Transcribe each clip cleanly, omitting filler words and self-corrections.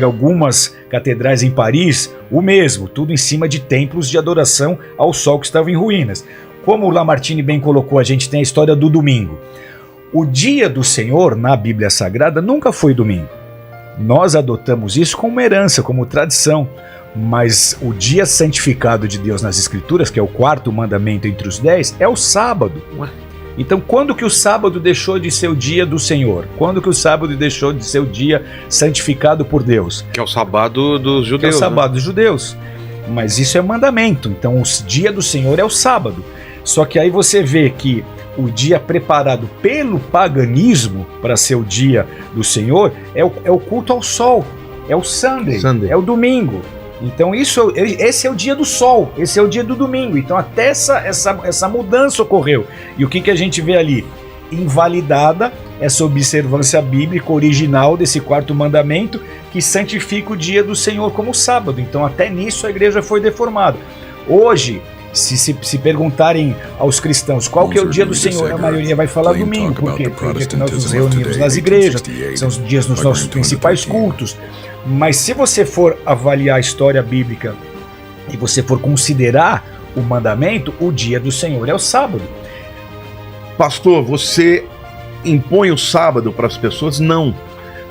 algumas catedrais em Paris, o mesmo, tudo em cima de templos de adoração ao sol que estavam em ruínas. Como o Lamartine bem colocou, a gente tem a história do domingo. O dia do Senhor, na Bíblia Sagrada, nunca foi domingo. Nós adotamos isso como herança, como tradição. Mas o dia santificado de Deus nas Escrituras, que é o 4º mandamento entre os 10, é o sábado. Então, quando que o sábado deixou de ser o dia do Senhor? Quando que o sábado deixou de ser o dia santificado por Deus? Que é o sábado dos judeus. Que é o sábado dos judeus. Mas isso é mandamento. Então, o dia do Senhor é o sábado. Só que aí você vê que o dia preparado pelo paganismo para ser o dia do Senhor é o culto ao sol. É o Sunday. É o domingo. Então esse é o dia do sol, esse é o dia do domingo. Então até essa mudança ocorreu. E o que a gente vê ali? Invalidada essa observância bíblica original desse 4º mandamento que santifica o dia do Senhor como sábado. Então até nisso a igreja foi deformada. Hoje, se perguntarem aos cristãos qual que é o dia do Senhor, a maioria vai falar domingo. Por quê? Porque é o dia que nós nos reunimos nas igrejas, são os dias dos nossos principais cultos. Mas se você for avaliar a história bíblica e você for considerar o mandamento, o dia do Senhor é o sábado. Pastor, você impõe o sábado para as pessoas? Não,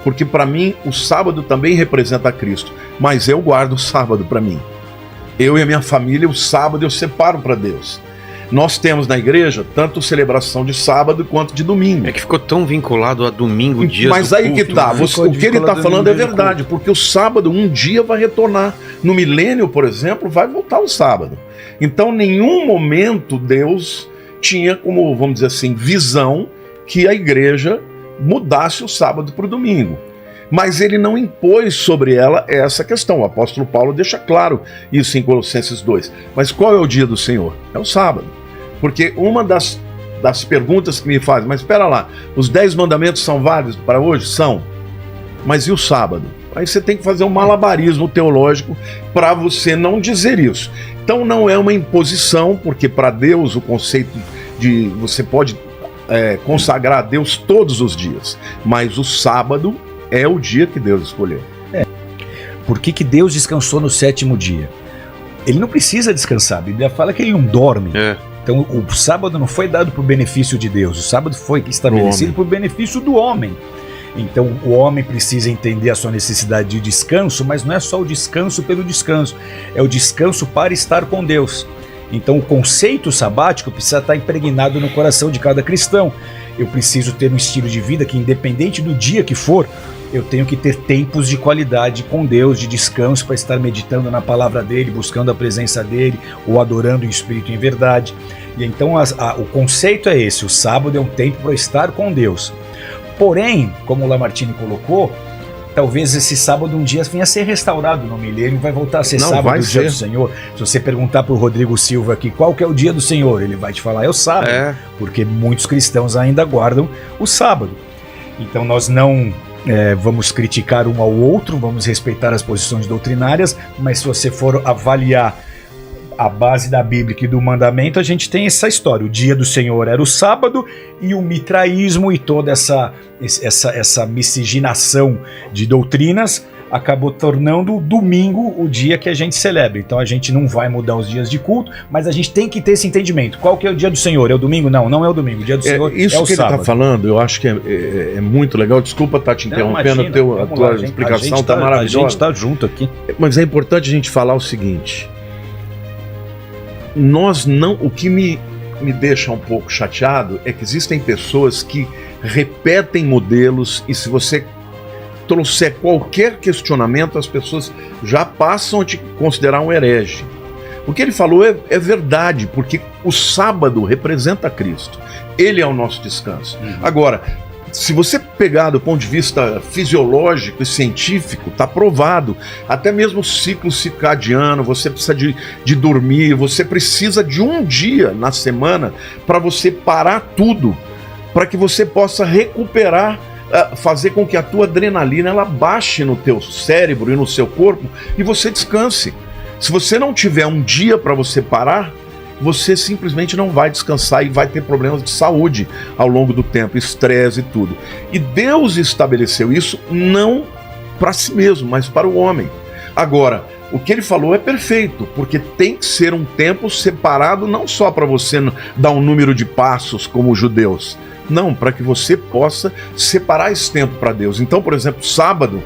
porque para mim o sábado também representa Cristo, mas eu guardo o sábado para mim. Eu e a minha família, o sábado eu separo para Deus. Nós temos na igreja tanto celebração de sábado quanto de domingo. É que ficou tão vinculado a domingo, dias Mas aí que tá, o que ele está falando é verdade, porque o sábado um dia vai retornar. No milênio, por exemplo, vai voltar o sábado. Então, em nenhum momento Deus tinha como, vamos dizer assim, visão que a igreja mudasse o sábado para o domingo. Mas ele não impôs sobre ela essa questão. O apóstolo Paulo deixa claro isso em Colossenses 2. Mas qual é o dia do Senhor? É o sábado. Porque uma das perguntas que me fazem, mas espera lá, os 10 mandamentos são válidos para hoje? São. Mas e o sábado? Aí você tem que fazer um malabarismo teológico para você não dizer isso. Então não é uma imposição, porque para Deus o conceito de você pode consagrar a Deus todos os dias, mas o sábado é o dia que Deus escolheu. Por que Deus descansou no 7º dia? Ele não precisa descansar, a Bíblia fala que ele não dorme. Então o sábado não foi dado por benefício de Deus, o sábado foi estabelecido por benefício do homem. Então o homem precisa entender a sua necessidade de descanso, mas não é só o descanso pelo descanso, é o descanso para estar com Deus. Então o conceito sabático precisa estar impregnado no coração de cada cristão. Eu preciso ter um estilo de vida que, independente do dia que for, eu tenho que ter tempos de qualidade com Deus, de descanso, para estar meditando na palavra dele, buscando a presença dele, ou adorando em espírito e em verdade. E então o conceito é esse: o sábado é um tempo para estar com Deus. Porém, como o Lamartine colocou, talvez esse sábado um dia venha a ser restaurado no milênio, vai voltar a ser sábado, o dia do Senhor. Se você perguntar para o Rodrigo Silva aqui qual que é o dia do Senhor, ele vai te falar é o sábado, porque muitos cristãos ainda guardam o sábado. Então nós não vamos criticar um ao outro, vamos respeitar as posições doutrinárias, mas se você for avaliar a base da Bíblia e do mandamento, a gente tem essa história. O dia do Senhor era o sábado, e o mitraísmo e toda essa miscigenação de doutrinas acabou tornando o domingo o dia que a gente celebra. Então a gente não vai mudar os dias de culto, mas a gente tem que ter esse entendimento. Qual que é o dia do Senhor? É o domingo? Não, não é o domingo. O dia do Senhor é o sábado. Isso que ele está falando, eu acho que é muito legal. Desculpa estar te interrompendo, a tua explicação está maravilhosa. A gente está junto aqui. Mas é importante a gente falar o seguinte: o que me deixa um pouco chateado é que existem pessoas que repetem modelos, e se você trouxer qualquer questionamento, as pessoas já passam a te considerar um herege. O que ele falou é verdade, porque o sábado representa Cristo. Ele é o nosso descanso. Agora, se você pegar do ponto de vista fisiológico e científico, está provado. Até mesmo o ciclo circadiano, você precisa de dormir, você precisa de um dia na semana para você parar tudo, para que você possa recuperar, fazer com que a tua adrenalina ela baixe no teu cérebro e no seu corpo e você descanse. Se você não tiver um dia para você parar, você simplesmente não vai descansar e vai ter problemas de saúde ao longo do tempo, estresse e tudo. E Deus estabeleceu isso não para si mesmo, mas para o homem. Agora, o que ele falou é perfeito, porque tem que ser um tempo separado não só para você dar um número de passos como os judeus, não, para que você possa separar esse tempo para Deus. Então, por exemplo, sábado,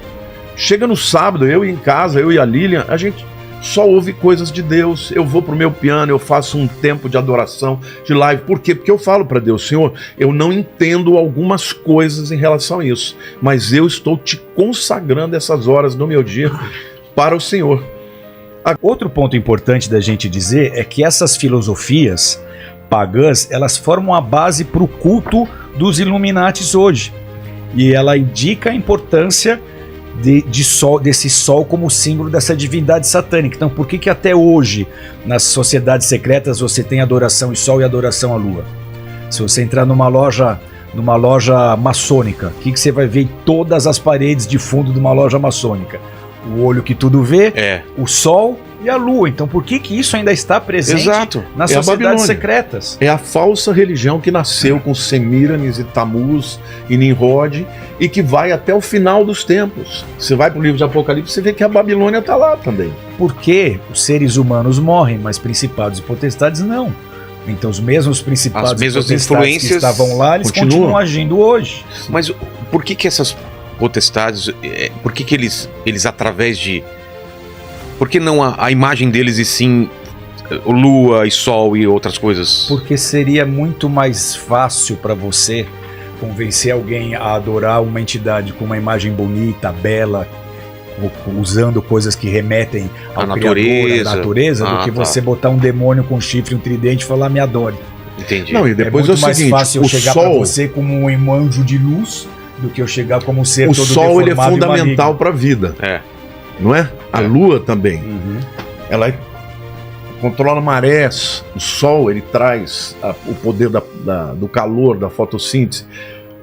chega no sábado, eu em casa, eu e a Lilian, a gente só ouve coisas de Deus. Eu vou pro meu piano, eu faço um tempo de adoração, de live. Por quê? Porque eu falo para Deus: Senhor, eu não entendo algumas coisas em relação a isso, mas eu estou te consagrando essas horas do meu dia para o Senhor. Outro ponto importante da gente dizer é que essas filosofias pagãs, elas formam a base para o culto dos Illuminatis hoje. E ela indica a importância desse sol como símbolo dessa divindade satânica. Então, por que até hoje, nas sociedades secretas, você tem adoração ao sol e adoração à lua? Se você entrar numa loja maçônica, o que você vai ver em todas as paredes de fundo de uma loja maçônica? O olho que tudo vê, o sol e a lua. Então por que isso ainda está presente nas sociedades secretas? É a falsa religião que nasceu com Semiramis e Tamuz e Nimrod e que vai até o final dos tempos. Você vai para o livro de Apocalipse, você vê que a Babilônia está lá também. Porque os seres humanos morrem, mas principados e potestades não. Então os mesmos principados e potestades que estavam lá, eles continuam agindo hoje. Mas por que essas potestades, por que eles através de... Por que não a imagem deles e sim lua e sol e outras coisas? Porque seria muito mais fácil para você convencer alguém a adorar uma entidade com uma imagem bonita, bela, usando coisas que remetem ao Criador, à natureza, do que você botar um demônio com chifre e um tridente e falar: me adore. Entendi. Não, e depois é muito mais fácil eu chegar para você como um anjo de luz do que eu chegar como um ser todo deformado. O sol, ele é fundamental para a vida. Não é? A lua também. Ela controla marés. O sol, ele traz o poder do calor, da fotossíntese.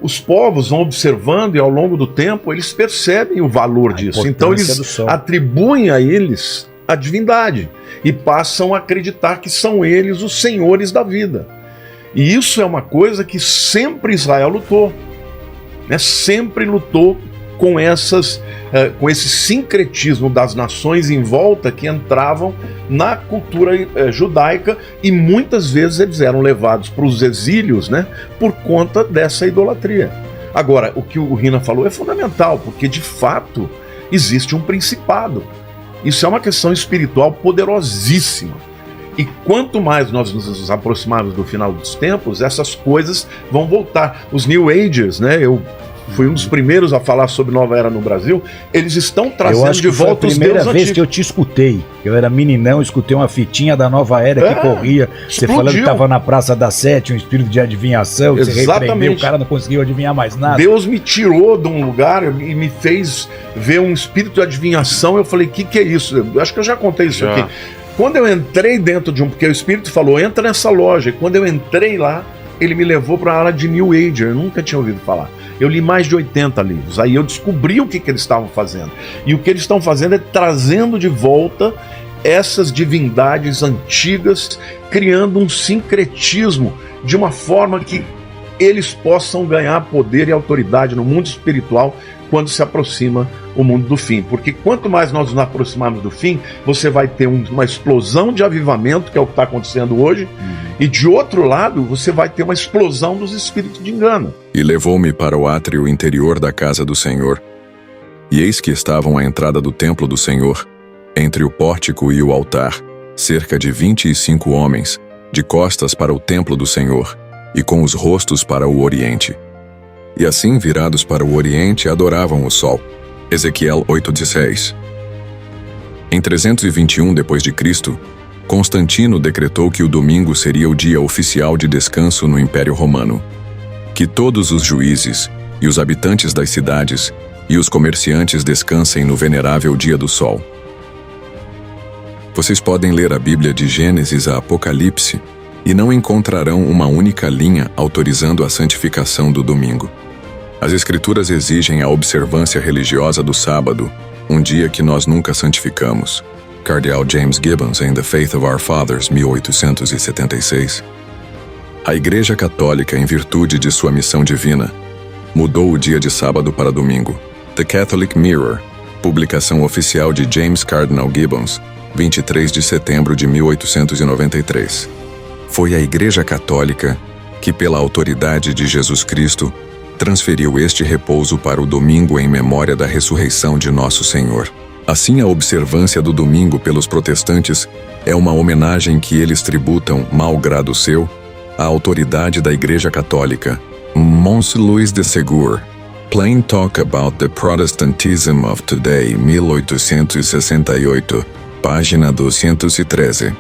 Os povos vão observando e ao longo do tempo eles percebem o valor disso. Então eles atribuem a eles a divindade e passam a acreditar que são eles os senhores da vida. E isso é uma coisa que sempre Israel lutou. Sempre lutou com esse sincretismo das nações em volta que entravam na cultura judaica, e muitas vezes eles eram levados para os exílios, por conta dessa idolatria. Agora, o que o Rina falou é fundamental, porque de fato existe um principado. Isso é uma questão espiritual poderosíssima. E quanto mais nós nos aproximarmos do final dos tempos, essas coisas vão voltar. Os New Agers, eu fui um dos primeiros a falar sobre Nova Era no Brasil, eles estão trazendo de volta os deuses antigos. Foi a primeira vez que eu te escutei. Eu era meninão, escutei uma fitinha da Nova Era que corria. Você falando que estava na Praça da Sete, um espírito de adivinhação, que você repreendeu, o cara não conseguiu adivinhar mais nada. Deus me tirou de um lugar e me fez ver um espírito de adivinhação. Eu falei: que é isso? Eu acho que eu já contei isso aqui. Quando eu entrei dentro de porque o espírito falou: entra nessa loja. E quando eu entrei lá, ele me levou para a área de New Age. Eu nunca tinha ouvido falar. Eu li mais de 80 livros. Aí eu descobri o que eles estavam fazendo. E o que eles estão fazendo é trazendo de volta essas divindades antigas, criando um sincretismo de uma forma que eles possam ganhar poder e autoridade no mundo espiritual quando se aproxima o mundo do fim. Porque quanto mais nós nos aproximarmos do fim, você vai ter uma explosão de avivamento, que é o que está acontecendo hoje, e de outro lado, você vai ter uma explosão dos espíritos de engano. E levou-me para o átrio interior da casa do Senhor. E eis que estavam à entrada do templo do Senhor, entre o pórtico e o altar, cerca de 25 homens, de costas para o templo do Senhor, e com os rostos para o oriente. E assim, virados para o oriente, adoravam o sol. Ezequiel 8:16. Em 321 d.C., Constantino decretou que o domingo seria o dia oficial de descanso no Império Romano. Que todos os juízes, e os habitantes das cidades, e os comerciantes descansem no venerável dia do sol. Vocês podem ler a Bíblia de Gênesis a Apocalipse e não encontrarão uma única linha autorizando a santificação do domingo. As Escrituras exigem a observância religiosa do sábado, um dia que nós nunca santificamos. Cardeal James Gibbons em The Faith of Our Fathers, 1876. A Igreja Católica, em virtude de sua missão divina, mudou o dia de sábado para domingo. The Catholic Mirror, Publicação oficial de James Cardinal Gibbons, 23 de setembro de 1893. Foi a Igreja Católica que, pela autoridade de Jesus Cristo, transferiu este repouso para o domingo em memória da ressurreição de Nosso Senhor. Assim, a observância do domingo pelos protestantes é uma homenagem que eles tributam, mau grado seu, à autoridade da Igreja Católica. Mons Louis de Ségur, Plain Talk About the Protestantism of Today, 1868, página 213.